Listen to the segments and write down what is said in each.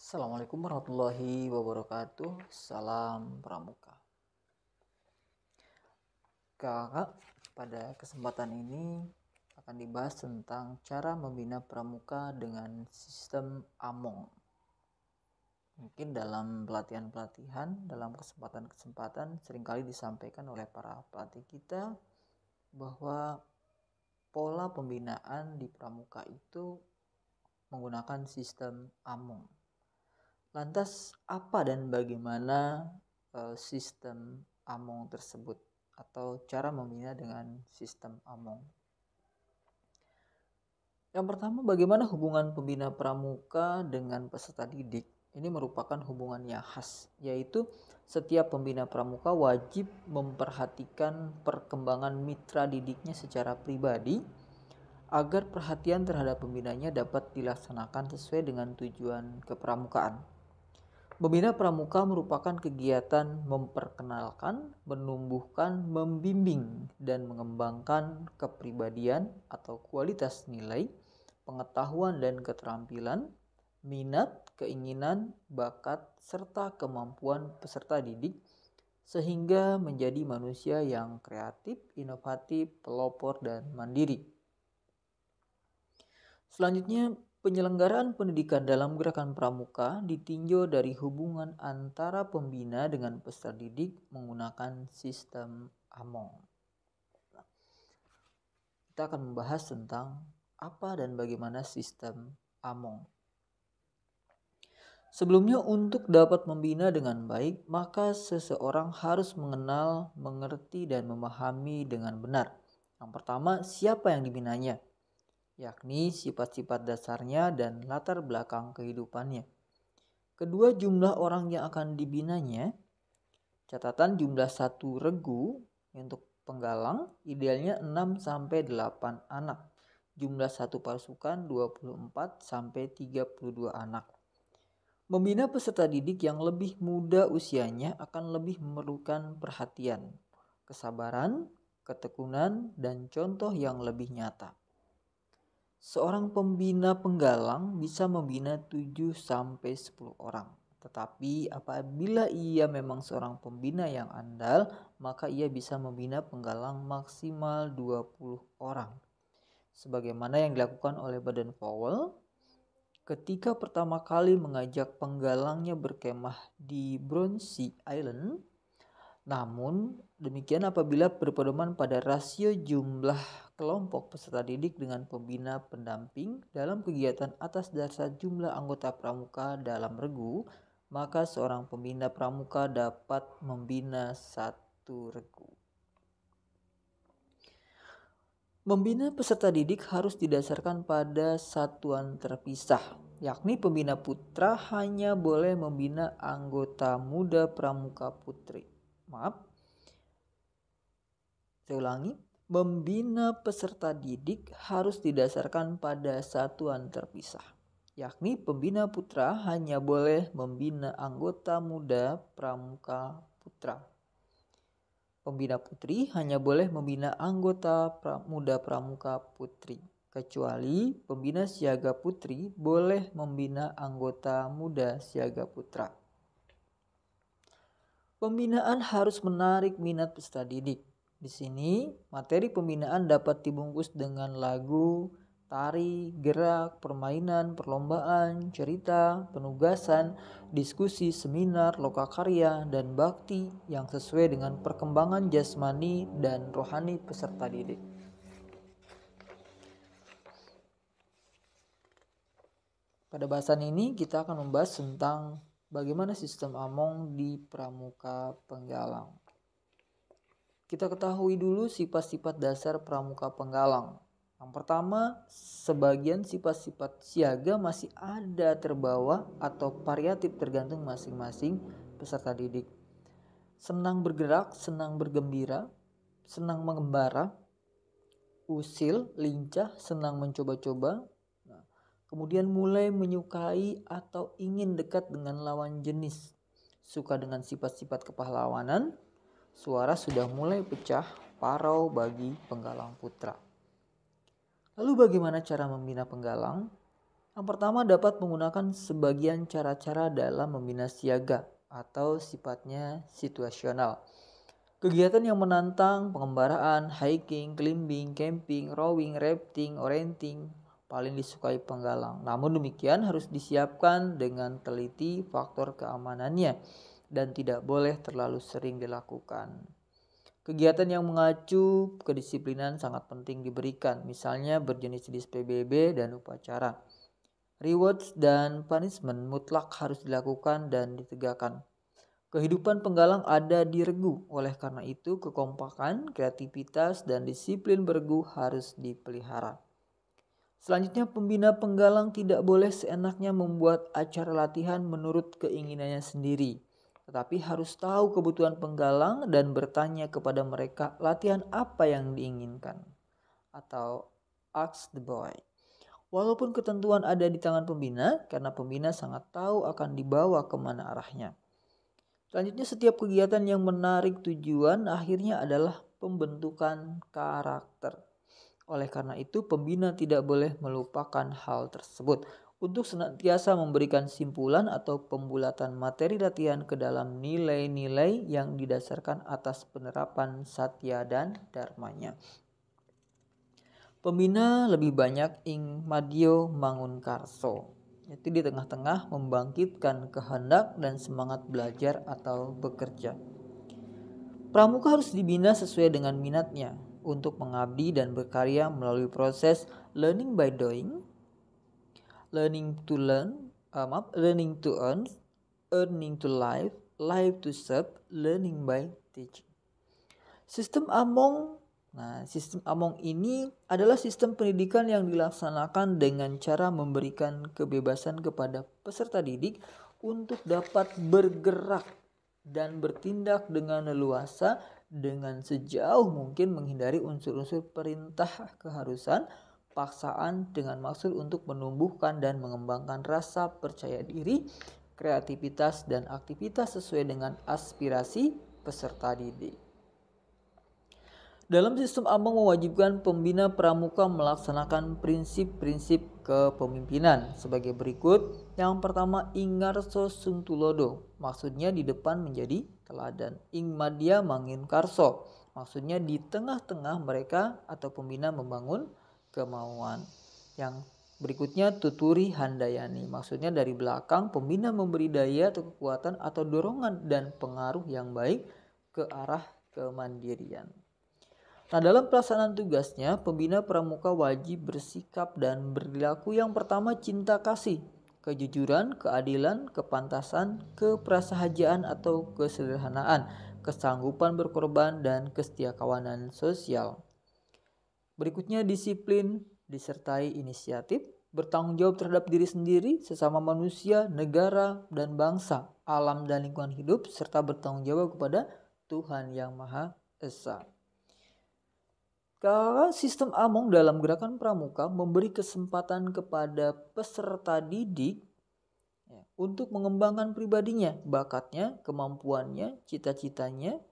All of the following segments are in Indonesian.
Assalamualaikum warahmatullahi wabarakatuh. Salam Pramuka. Kakak, pada kesempatan ini akan dibahas tentang cara membina pramuka dengan sistem AMONG. Mungkin dalam pelatihan-pelatihan, dalam kesempatan-kesempatan seringkali disampaikan oleh para pelatih kita bahwa pola pembinaan di pramuka itu menggunakan sistem AMONG. Lantas apa dan bagaimana sistem AMONG tersebut atau cara membina dengan sistem AMONG? Yang pertama, bagaimana hubungan pembina pramuka dengan peserta didik? Ini merupakan hubungan yang khas, yaitu setiap pembina pramuka wajib memperhatikan perkembangan mitra didiknya secara pribadi agar perhatian terhadap pembinanya dapat dilaksanakan sesuai dengan tujuan kepramukaan. Membina pramuka merupakan kegiatan memperkenalkan, menumbuhkan, membimbing, dan mengembangkan kepribadian atau kualitas nilai, pengetahuan dan keterampilan, minat, keinginan, bakat, serta kemampuan peserta didik sehingga menjadi manusia yang kreatif, inovatif, pelopor, dan mandiri. Selanjutnya, penyelenggaraan pendidikan dalam gerakan pramuka ditinjau dari hubungan antara pembina dengan peserta didik menggunakan sistem AMONG. Kita akan membahas tentang apa dan bagaimana sistem AMONG. Sebelumnya, untuk dapat membina dengan baik, maka seseorang harus mengenal, mengerti, dan memahami dengan benar. Yang pertama, siapa yang dibinanya, yakni sifat-sifat dasarnya dan latar belakang kehidupannya. Kedua, jumlah orang yang akan dibinanya. Catatan jumlah satu regu untuk penggalang idealnya 6-8 anak. Jumlah satu pasukan 24-32 anak. Membina peserta didik yang lebih muda usianya akan lebih memerlukan perhatian, kesabaran, ketekunan, dan contoh yang lebih nyata. Seorang pembina penggalang bisa membina 7-10 orang. Tetapi apabila ia memang seorang pembina yang andal, maka ia bisa membina penggalang maksimal 20 orang. Sebagaimana yang dilakukan oleh Baden-Powell ketika pertama kali mengajak penggalangnya berkemah di Brownsea Island. Namun demikian apabila berpedoman pada rasio jumlah kelompok peserta didik dengan pembina pendamping dalam kegiatan atas dasar jumlah anggota pramuka dalam regu, maka seorang pembina pramuka dapat membina satu regu. Membina peserta didik harus didasarkan pada satuan terpisah, yakni pembina putra hanya boleh membina anggota muda pramuka putri. Saya ulangi. Membina peserta didik harus didasarkan pada satuan terpisah, yakni pembina putra hanya boleh membina anggota muda pramuka putra. Pembina putri hanya boleh membina anggota muda pramuka putri, kecuali pembina siaga putri boleh membina anggota muda siaga putra. Pembinaan harus menarik minat peserta didik. Di sini, materi pembinaan dapat dibungkus dengan lagu, tari, gerak, permainan, perlombaan, cerita, penugasan, diskusi, seminar, lokakarya, dan bakti yang sesuai dengan perkembangan jasmani dan rohani peserta didik. Pada bahasan ini kita akan membahas tentang bagaimana sistem AMONG di pramuka penggalang. Kita ketahui dulu sifat-sifat dasar pramuka penggalang. Yang pertama, sebagian sifat-sifat siaga masih ada terbawa atau variatif tergantung masing-masing peserta didik. Senang bergerak, senang bergembira, senang mengembara, usil, lincah, senang mencoba-coba. Kemudian mulai menyukai atau ingin dekat dengan lawan jenis, suka dengan sifat-sifat kepahlawanan. Suara sudah mulai pecah, parau bagi penggalang putra. Lalu bagaimana cara membina penggalang? Yang pertama dapat menggunakan sebagian cara-cara dalam membina siaga atau sifatnya situasional. Kegiatan yang menantang, pengembaraan, hiking, climbing, camping, rowing, rafting, orienting paling disukai penggalang. Namun demikian harus disiapkan dengan teliti faktor keamanannya dan tidak boleh terlalu sering dilakukan. Kegiatan yang mengacu kedisiplinan sangat penting diberikan, misalnya berjenis-jenis PBB dan upacara. Rewards dan punishment mutlak harus dilakukan dan ditegakkan. Kehidupan penggalang ada di regu, oleh karena itu kekompakan, kreativitas, dan disiplin bergu harus dipelihara. Selanjutnya, pembina penggalang tidak boleh seenaknya membuat acara latihan menurut keinginannya sendiri, tetapi harus tahu kebutuhan penggalang dan bertanya kepada mereka latihan apa yang diinginkan, atau ask the boy. Walaupun ketentuan ada di tangan pembina, karena pembina sangat tahu akan dibawa kemana arahnya. Selanjutnya, setiap kegiatan yang menarik tujuan akhirnya adalah pembentukan karakter. Oleh karena itu, pembina tidak boleh melupakan hal tersebut untuk senantiasa memberikan simpulan atau pembulatan materi latihan ke dalam nilai-nilai yang didasarkan atas penerapan satya dan dharmanya. Pembina lebih banyak ing madyo mangun karso, yaitu di tengah-tengah membangkitkan kehendak dan semangat belajar atau bekerja. Pramuka harus dibina sesuai dengan minatnya untuk mengabdi dan berkarya melalui proses learning by doing, learning to learn, learning to earn, earning to live, live to serve, learning by teaching. Sistem Among ini adalah sistem pendidikan yang dilaksanakan dengan cara memberikan kebebasan kepada peserta didik untuk dapat bergerak dan bertindak dengan leluasa dengan sejauh mungkin menghindari unsur-unsur perintah keharusan, paksaan dengan maksud untuk menumbuhkan dan mengembangkan rasa percaya diri, kreativitas dan aktivitas sesuai dengan aspirasi peserta didik. Dalam sistem Among mewajibkan pembina pramuka melaksanakan prinsip-prinsip kepemimpinan sebagai berikut. Yang pertama, ingarso sungtulodo, maksudnya di depan menjadi teladan. Ing madya mangin karso, maksudnya di tengah-tengah mereka atau pembina membangun kemauan. Yang berikutnya, tuturi handayani, maksudnya dari belakang pembina memberi daya atau kekuatan atau dorongan dan pengaruh yang baik ke arah kemandirian. Nah, dalam pelaksanaan tugasnya, pembina pramuka wajib bersikap dan berlaku yang pertama cinta kasih, kejujuran, keadilan, kepantasan, keprasahajaan atau kesederhanaan, kesanggupan berkorban, dan kesetiakawanan sosial. Berikutnya disiplin disertai inisiatif, bertanggung jawab terhadap diri sendiri, sesama manusia, negara, dan bangsa, alam dan lingkungan hidup, serta bertanggung jawab kepada Tuhan Yang Maha Esa. Karena sistem Among dalam gerakan pramuka memberi kesempatan kepada peserta didik untuk mengembangkan pribadinya, bakatnya, kemampuannya, cita-citanya.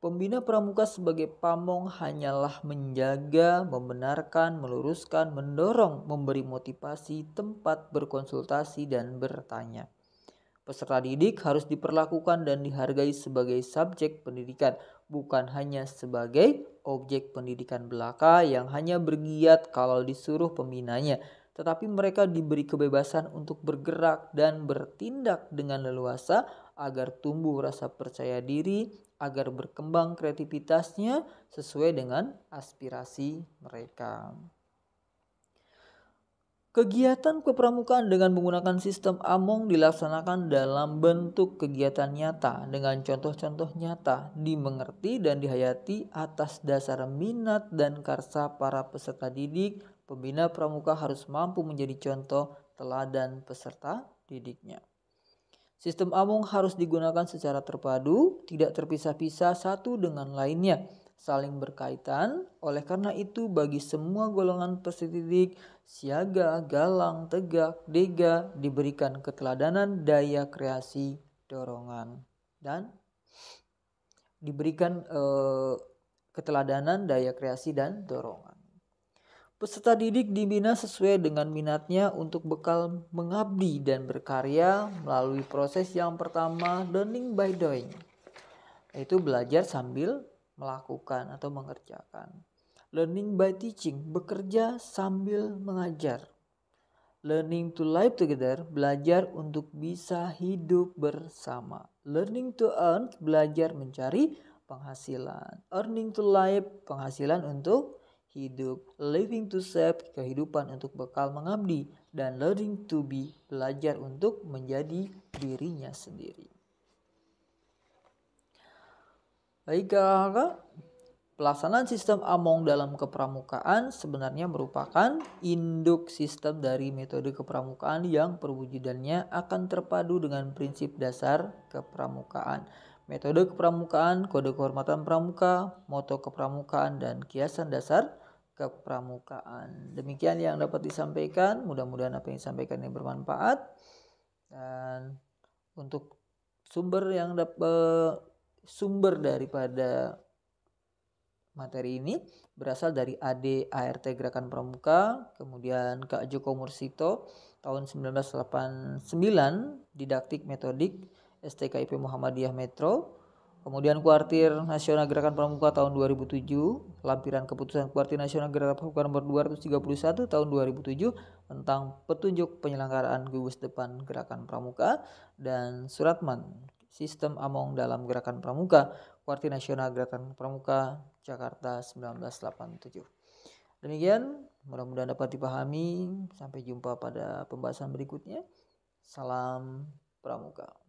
Pembina pramuka sebagai pamong hanyalah menjaga, membenarkan, meluruskan, mendorong, memberi motivasi, tempat berkonsultasi dan bertanya. Peserta didik harus diperlakukan dan dihargai sebagai subjek pendidikan, bukan hanya sebagai objek pendidikan belaka yang hanya bergiat kalau disuruh pembinanya, tetapi mereka diberi kebebasan untuk bergerak dan bertindak dengan leluasa agar tumbuh rasa percaya diri, agar berkembang kreativitasnya sesuai dengan aspirasi mereka. Kegiatan kepramukaan dengan menggunakan sistem Among dilaksanakan dalam bentuk kegiatan nyata dengan contoh-contoh nyata, dimengerti dan dihayati atas dasar minat dan karsa para peserta didik. Pembina pramuka harus mampu menjadi contoh teladan peserta didiknya. Sistem Among harus digunakan secara terpadu, tidak terpisah-pisah satu dengan lainnya, saling berkaitan. Oleh karena itu, bagi semua golongan peserta didik, siaga, galang, tegak, dega, diberikan keteladanan, daya kreasi, dorongan, dan keteladanan, daya kreasi, dan dorongan. Peserta didik dibina sesuai dengan minatnya untuk bekal mengabdi dan berkarya melalui proses yang pertama, learning by doing, yaitu belajar sambil melakukan atau mengerjakan. Learning by teaching, bekerja sambil mengajar. Learning to live together, belajar untuk bisa hidup bersama. Learning to earn, belajar mencari penghasilan. Earning to live, penghasilan untuk hidup. Living to save, kehidupan untuk bekal mengabdi. Dan learning to be, belajar untuk menjadi dirinya sendiri. Baik kakak, pelaksanaan sistem Among dalam kepramukaan sebenarnya merupakan induk sistem dari metode kepramukaan yang perwujudannya akan terpadu dengan prinsip dasar kepramukaan. Metode kepramukaan, kode kehormatan pramuka, moto kepramukaan, dan kiasan dasar kepramukaan. Demikian yang dapat disampaikan, mudah-mudahan apa yang disampaikan ini bermanfaat. Dan untuk sumber daripada materi ini berasal dari AD ART Gerakan Pramuka, kemudian Kak Joko Mursito tahun 1989, Didaktik Metodik STKIP Muhammadiyah Metro, kemudian Kuartir Nasional Gerakan Pramuka tahun 2007, lampiran keputusan Kuartir Nasional Gerakan Pramuka nomor 231 tahun 2007 tentang petunjuk penyelenggaraan gugus depan Gerakan Pramuka, dan Suratman Sistem Among dalam Gerakan Pramuka, Kuartir Nasional Gerakan Pramuka, Jakarta 1987. Demikian, mudah-mudahan dapat dipahami. Sampai jumpa pada pembahasan berikutnya. Salam Pramuka.